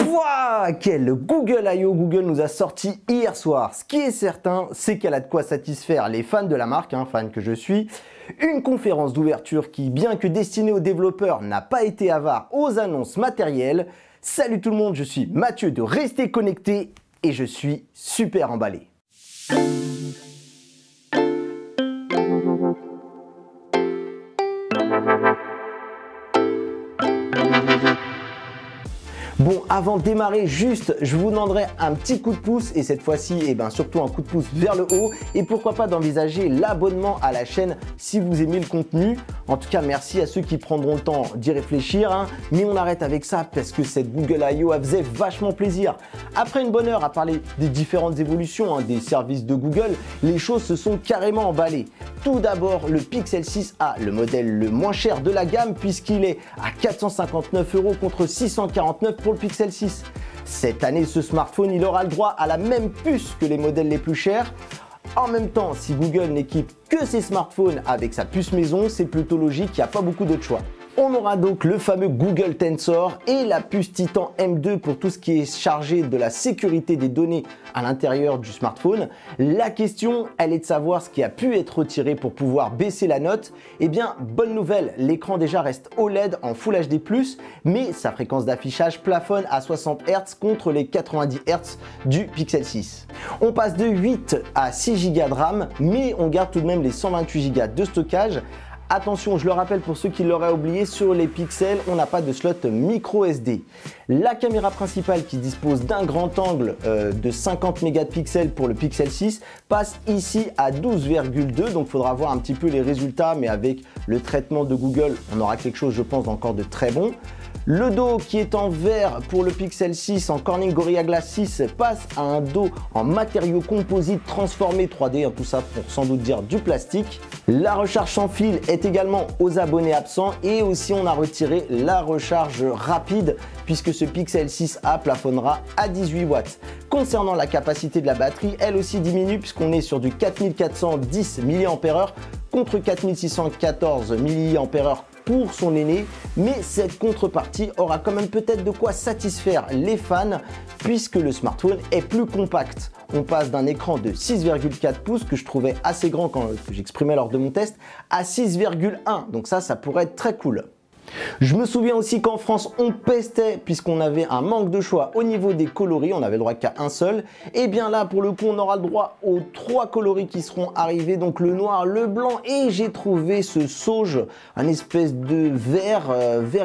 Pouah, quel Google I.O. Google nous a sorti hier soir. Ce qui est certain, c'est qu'elle a de quoi satisfaire les fans de la marque, fans que je suis. Une conférence d'ouverture qui, bien que destinée aux développeurs, n'a pas été avare aux annonces matérielles. Salut tout le monde, je suis Mathieu de Rester Connecté et je suis super emballé. Bon, avant de démarrer, juste, je vous demanderai un petit coup de pouce et cette fois-ci, surtout un coup de pouce vers le haut et pourquoi pas d'envisager l'abonnement à la chaîne si vous aimez le contenu. En tout cas, merci à ceux qui prendront le temps d'y réfléchir, mais on arrête avec ça parce que cette Google I.O. elle faisait vachement plaisir. Après une bonne heure à parler des différentes évolutions des services de Google, les choses se sont carrément emballées. Tout d'abord, le Pixel 6a, le modèle le moins cher de la gamme puisqu'il est à 459 € contre 649 pour le Pixel 6. Cette année, ce smartphone, il aura le droit à la même puce que les modèles les plus chers. En même temps, si Google n'équipe que ses smartphones avec sa puce maison, c'est plutôt logique, il n'y a pas beaucoup d'autres choix. On aura donc le fameux Google Tensor et la puce Titan M2 pour tout ce qui est chargé de la sécurité des données à l'intérieur du smartphone. La question, elle est de savoir ce qui a pu être retiré pour pouvoir baisser la note. Eh bien, bonne nouvelle, l'écran déjà reste OLED en Full HD+, mais sa fréquence d'affichage plafonne à 60 Hz contre les 90 Hz du Pixel 6. On passe de 8 à 6 Go de RAM, mais on garde tout de même les 128 Go de stockage. Attention, je le rappelle pour ceux qui l'auraient oublié, sur les pixels, on n'a pas de slot micro SD. La caméra principale qui dispose d'un grand angle de 50 mégapixels pour le Pixel 6 passe ici à 12,2, donc il faudra voir un petit peu les résultats, mais avec le traitement de Google, on aura quelque chose, je pense, encore de très bon. Le dos qui est en verre pour le Pixel 6 en Corning Gorilla Glass 6 passe à un dos en matériaux composites transformés 3D, tout ça pour sans doute dire du plastique. La recharge sans fil est également aux abonnés absents et aussi on a retiré la recharge rapide puisque ce Pixel 6a plafonnera à 18 watts. Concernant la capacité de la batterie, elle aussi diminue puisqu'on est sur du 4410 mAh contre 4614 mAh pour son aîné, mais cette contrepartie aura quand même peut-être de quoi satisfaire les fans puisque le smartphone est plus compact. On passe d'un écran de 6,4 pouces que je trouvais assez grand quand j'exprimais lors de mon test à 6,1, donc ça pourrait être très cool. Je me souviens aussi qu'en France, on pestait puisqu'on avait un manque de choix au niveau des coloris, on avait le droit qu'à un seul. Et bien là, pour le coup, on aura le droit aux 3 coloris qui seront arrivés, donc le noir, le blanc et j'ai trouvé ce sauge, un espèce de vert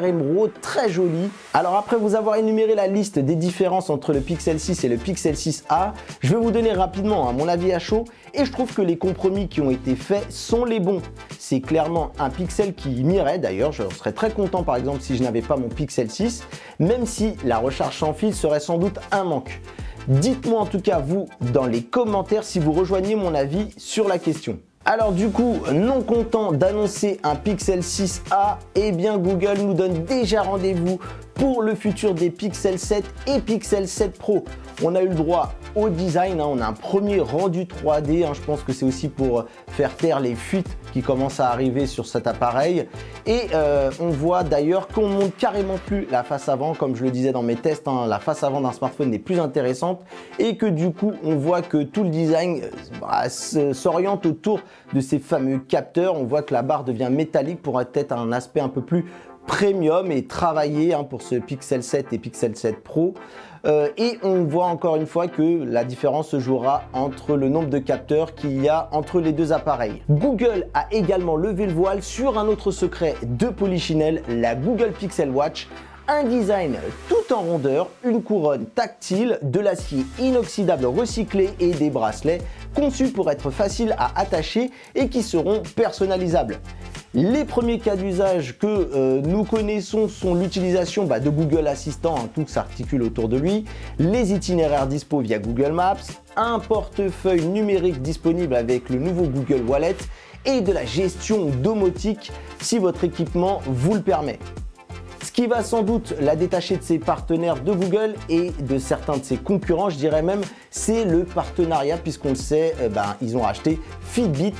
émeraude très joli. Alors après vous avoir énuméré la liste des différences entre le Pixel 6 et le Pixel 6a, je vais vous donner rapidement mon avis à chaud et je trouve que les compromis qui ont été faits sont les bons. C'est clairement un Pixel qui m'irait, d'ailleurs, je serais très content par exemple si je n'avais pas mon Pixel 6, même si la recharge sans fil serait sans doute un manque. Dites-moi en tout cas vous dans les commentaires si vous rejoignez mon avis sur la question. Alors du coup, non content d'annoncer un Pixel 6a, eh bien Google nous donne déjà rendez-vous pour le futur des Pixel 7 et Pixel 7 Pro. On a eu le droit au design, on a un premier rendu 3D, je pense que c'est aussi pour faire taire les fuites qui commencent à arriver sur cet appareil. Et on voit d'ailleurs qu'on ne montre carrément plus la face avant, comme je le disais dans mes tests, la face avant d'un smartphone n'est plus intéressante et que du coup on voit que tout le design s'oriente autour de ces fameux capteurs. On voit que la barre devient métallique pour être un aspect un peu plus premium et travaillé pour ce Pixel 7 et Pixel 7 Pro. Et on voit encore une fois que la différence se jouera entre le nombre de capteurs qu'il y a entre les deux appareils. Google a également levé le voile sur un autre secret de Polichinelle, la Google Pixel Watch. Un design tout en rondeur, une couronne tactile, de l'acier inoxydable recyclé et des bracelets conçus pour être faciles à attacher et qui seront personnalisables. Les premiers cas d'usage que nous connaissons sont l'utilisation de Google Assistant, tout s'articule autour de lui, les itinéraires dispo via Google Maps, un portefeuille numérique disponible avec le nouveau Google Wallet et de la gestion domotique si votre équipement vous le permet. Ce qui va sans doute la détacher de ses partenaires de Google et de certains de ses concurrents, je dirais même, c'est le partenariat, puisqu'on le sait, ils ont acheté Fitbit,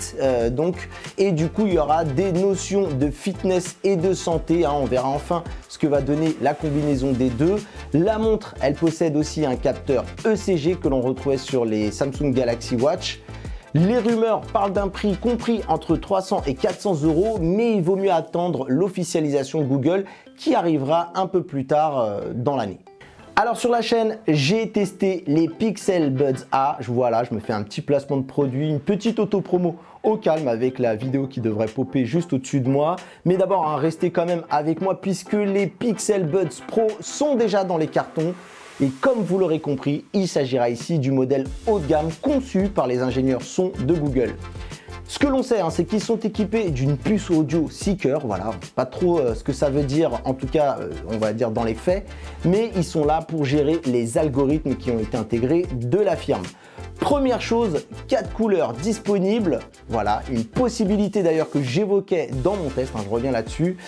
et du coup il y aura des notions de fitness et de santé, on verra enfin ce que va donner la combinaison des deux. La montre, elle possède aussi un capteur ECG que l'on retrouvait sur les Samsung Galaxy Watch. Les rumeurs parlent d'un prix compris entre 300 et 400 €, mais il vaut mieux attendre l'officialisation de Google qui arrivera un peu plus tard dans l'année. Alors sur la chaîne, j'ai testé les Pixel Buds A. Voilà, je me fais un petit placement de produit, une petite auto-promo au calme avec la vidéo qui devrait popper juste au-dessus de moi. Mais d'abord, restez quand même avec moi puisque les Pixel Buds Pro sont déjà dans les cartons. Et comme vous l'aurez compris, il s'agira ici du modèle haut de gamme conçu par les ingénieurs son de Google. Ce que l'on sait, c'est qu'ils sont équipés d'une puce audio Seeker, voilà, pas trop ce que ça veut dire, en tout cas, on va dire dans les faits, mais ils sont là pour gérer les algorithmes qui ont été intégrés de la firme. Première chose, 4 couleurs disponibles, voilà, une possibilité d'ailleurs que j'évoquais dans mon test, je reviens là-dessus,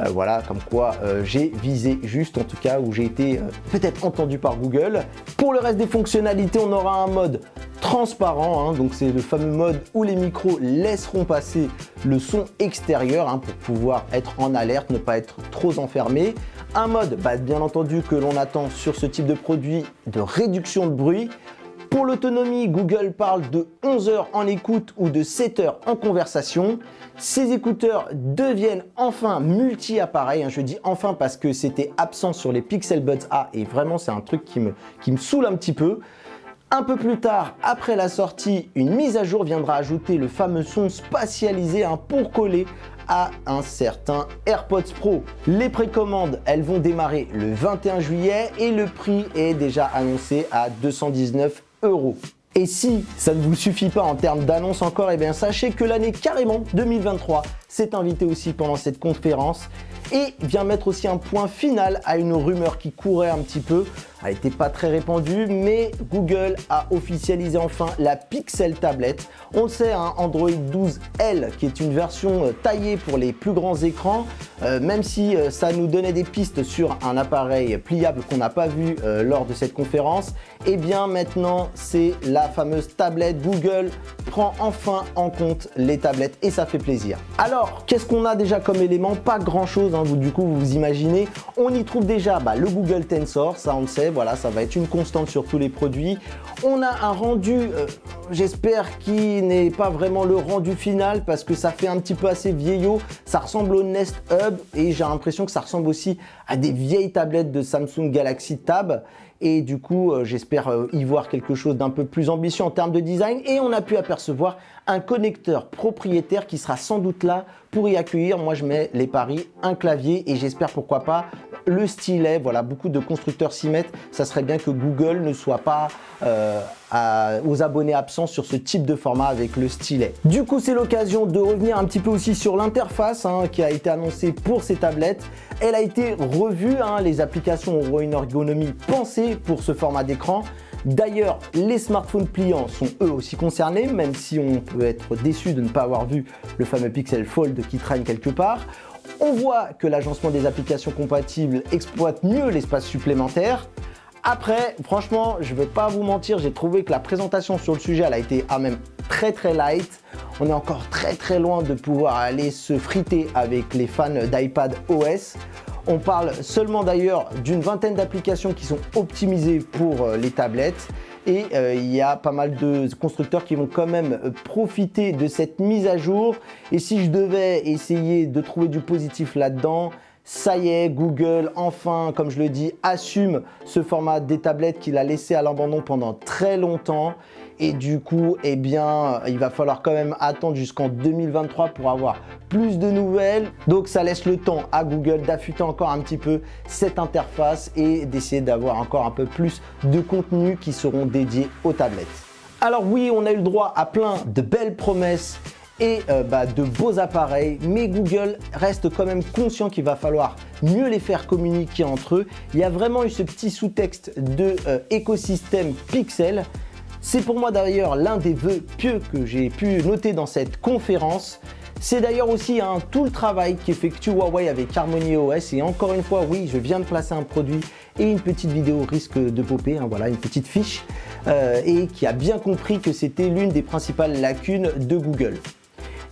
voilà, comme quoi j'ai visé juste, en tout cas, où j'ai été peut-être entendu par Google. Pour le reste des fonctionnalités, on aura un mode transparent, donc c'est le fameux mode où les micros laisseront passer le son extérieur pour pouvoir être en alerte, ne pas être trop enfermé. Un mode, bien entendu, que l'on attend sur ce type de produit de réduction de bruit. Pour l'autonomie, Google parle de 11 heures en écoute ou de 7 heures en conversation. Ces écouteurs deviennent enfin multi-appareils. Je dis enfin parce que c'était absent sur les Pixel Buds A et vraiment c'est un truc qui me saoule un petit peu. Un peu plus tard, après la sortie, une mise à jour viendra ajouter le fameux son spatialisé pour coller à un certain AirPods Pro. Les précommandes, elles vont démarrer le 21 juillet et le prix est déjà annoncé à 219 €. Et si ça ne vous suffit pas en termes d'annonce encore, sachez que l'année carrément 2023 s'est invitée aussi pendant cette conférence et vient mettre aussi un point final à une rumeur qui courait un petit peu. Elle n'était pas très répandue, mais Google a officialisé enfin la Pixel tablette. On le sait, Android 12L, qui est une version taillée pour les plus grands écrans, même si ça nous donnait des pistes sur un appareil pliable qu'on n'a pas vu lors de cette conférence, maintenant c'est la fameuse tablette. Google prend enfin en compte les tablettes et ça fait plaisir. Alors, qu'est-ce qu'on a déjà comme élément? Pas grand chose, du coup vous imaginez. On y trouve déjà le Google Tensor, ça on le sait. Voilà, ça va être une constante sur tous les produits. On a un rendu, j'espère, qui n'est pas vraiment le rendu final parce que ça fait un petit peu assez vieillot. Ça ressemble au Nest Hub et j'ai l'impression que ça ressemble aussi à des vieilles tablettes de Samsung Galaxy Tab. Et du coup, j'espère y voir quelque chose d'un peu plus ambitieux en termes de design. Et on a pu apercevoir un connecteur propriétaire qui sera sans doute là pour y accueillir, moi je mets les paris, un clavier et j'espère pourquoi pas le stylet. Voilà, beaucoup de constructeurs s'y mettent. Ça serait bien que Google ne soit pas aux abonnés absents sur ce type de format avec le stylet. Du coup, c'est l'occasion de revenir un petit peu aussi sur l'interface qui a été annoncée pour ces tablettes. Elle a été revue, les applications auront une ergonomie pensée pour ce format d'écran. D'ailleurs, les smartphones pliants sont eux aussi concernés, même si on peut être déçu de ne pas avoir vu le fameux Pixel Fold qui traîne quelque part. On voit que l'agencement des applications compatibles exploite mieux l'espace supplémentaire. Après, franchement, je ne vais pas vous mentir, j'ai trouvé que la présentation sur le sujet, elle a été même très light. On est encore très loin de pouvoir aller se friter avec les fans d'iPad OS. On parle seulement d'ailleurs d'une vingtaine d'applications qui sont optimisées pour les tablettes. Et il y a pas mal de constructeurs qui vont quand même profiter de cette mise à jour. Et si je devais essayer de trouver du positif là-dedans, ça y est, Google, enfin, comme je le dis, assume ce format des tablettes qu'il a laissé à l'abandon pendant très longtemps. Et du coup, il va falloir quand même attendre jusqu'en 2023 pour avoir plus de nouvelles. Donc, ça laisse le temps à Google d'affûter encore un petit peu cette interface et d'essayer d'avoir encore un peu plus de contenus qui seront dédiés aux tablettes. Alors oui, on a eu le droit à plein de belles promesses et de beaux appareils, mais Google reste quand même conscient qu'il va falloir mieux les faire communiquer entre eux. Il y a vraiment eu ce petit sous-texte de écosystème Pixel. C'est pour moi d'ailleurs l'un des vœux pieux que j'ai pu noter dans cette conférence. C'est d'ailleurs aussi tout le travail qu'effectue Huawei avec HarmonyOS. Et encore une fois, oui, je viens de placer un produit et une petite vidéo risque de popper, voilà, une petite fiche, et qui a bien compris que c'était l'une des principales lacunes de Google.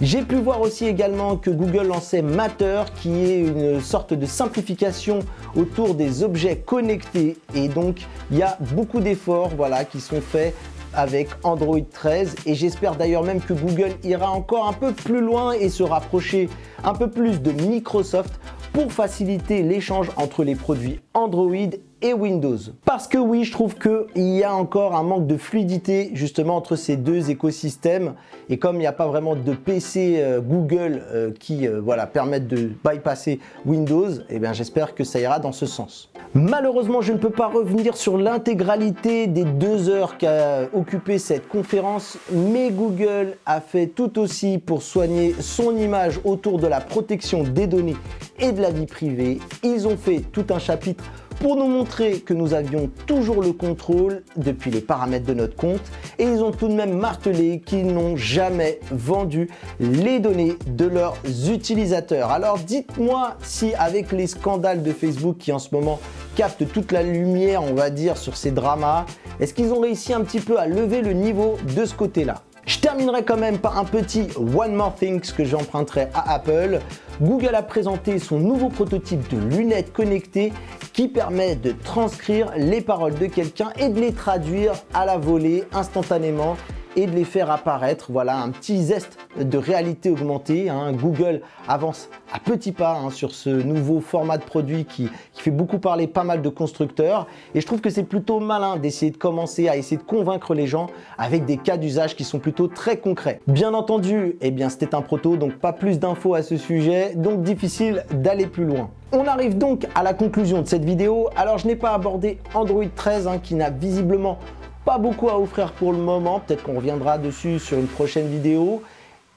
J'ai pu voir aussi également que Google lançait Matter, qui est une sorte de simplification autour des objets connectés. Et donc, il y a beaucoup d'efforts, voilà, qui sont faits avec Android 13 et j'espère d'ailleurs même que Google ira encore un peu plus loin et se rapprocher un peu plus de Microsoft pour faciliter l'échange entre les produits Android et Windows. Parce que oui, je trouve qu'il y a encore un manque de fluidité justement entre ces deux écosystèmes et comme il n'y a pas vraiment de PC Google qui voilà, permettent de bypasser Windows, eh bien j'espère que ça ira dans ce sens. Malheureusement, je ne peux pas revenir sur l'intégralité des 2 heures qu'a occupé cette conférence, mais Google a fait tout aussi pour soigner son image autour de la protection des données et de la vie privée. Ils ont fait tout un chapitre pour nous montrer que nous avions toujours le contrôle depuis les paramètres de notre compte et ils ont tout de même martelé qu'ils n'ont jamais vendu les données de leurs utilisateurs. Alors dites-moi si avec les scandales de Facebook qui en ce moment captent toute la lumière, on va dire, sur ces dramas, est-ce qu'ils ont réussi un petit peu à lever le niveau de ce côté-là? Je terminerai quand même par un petit One More Things que j'emprunterai à Apple. Google a présenté son nouveau prototype de lunettes connectées qui permet de transcrire les paroles de quelqu'un et de les traduire à la volée instantanément et de les faire apparaître. Voilà un petit zeste de réalité augmentée. Google avance à petits pas sur ce nouveau format de produit qui fait beaucoup parler pas mal de constructeurs. Et je trouve que c'est plutôt malin d'essayer de commencer à essayer de convaincre les gens avec des cas d'usage qui sont plutôt très concrets. Bien entendu, eh bien c'était un proto, donc pas plus d'infos à ce sujet, donc difficile d'aller plus loin. On arrive donc à la conclusion de cette vidéo. Alors je n'ai pas abordé Android 13 qui n'a visiblement pas beaucoup à offrir pour le moment, peut-être qu'on reviendra dessus sur une prochaine vidéo,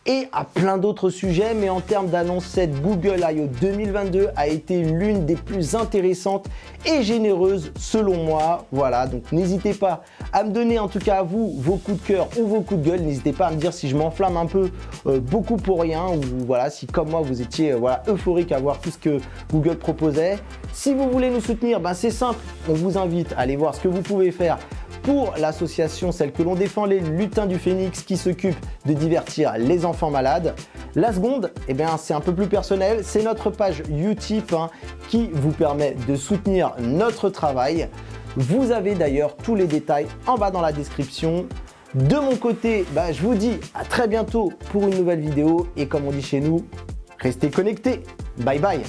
et à plein d'autres sujets, mais en termes d'annonce, cette Google I.O. 2022 a été l'une des plus intéressantes et généreuses selon moi. Voilà, donc n'hésitez pas à me donner en tout cas à vous vos coups de cœur ou vos coups de gueule. N'hésitez pas à me dire si je m'enflamme un peu beaucoup pour rien ou voilà, si comme moi vous étiez euphorique à voir tout ce que Google proposait. Si vous voulez nous soutenir, c'est simple, on vous invite à aller voir ce que vous pouvez faire pour l'association, celle que l'on défend, les Lutins du Phénix, qui s'occupe de divertir les enfants malades. La seconde, c'est un peu plus personnel, c'est notre page Utip qui vous permet de soutenir notre travail. Vous avez d'ailleurs tous les détails en bas dans la description. De mon côté, je vous dis à très bientôt pour une nouvelle vidéo et comme on dit chez nous, restez connectés. Bye bye.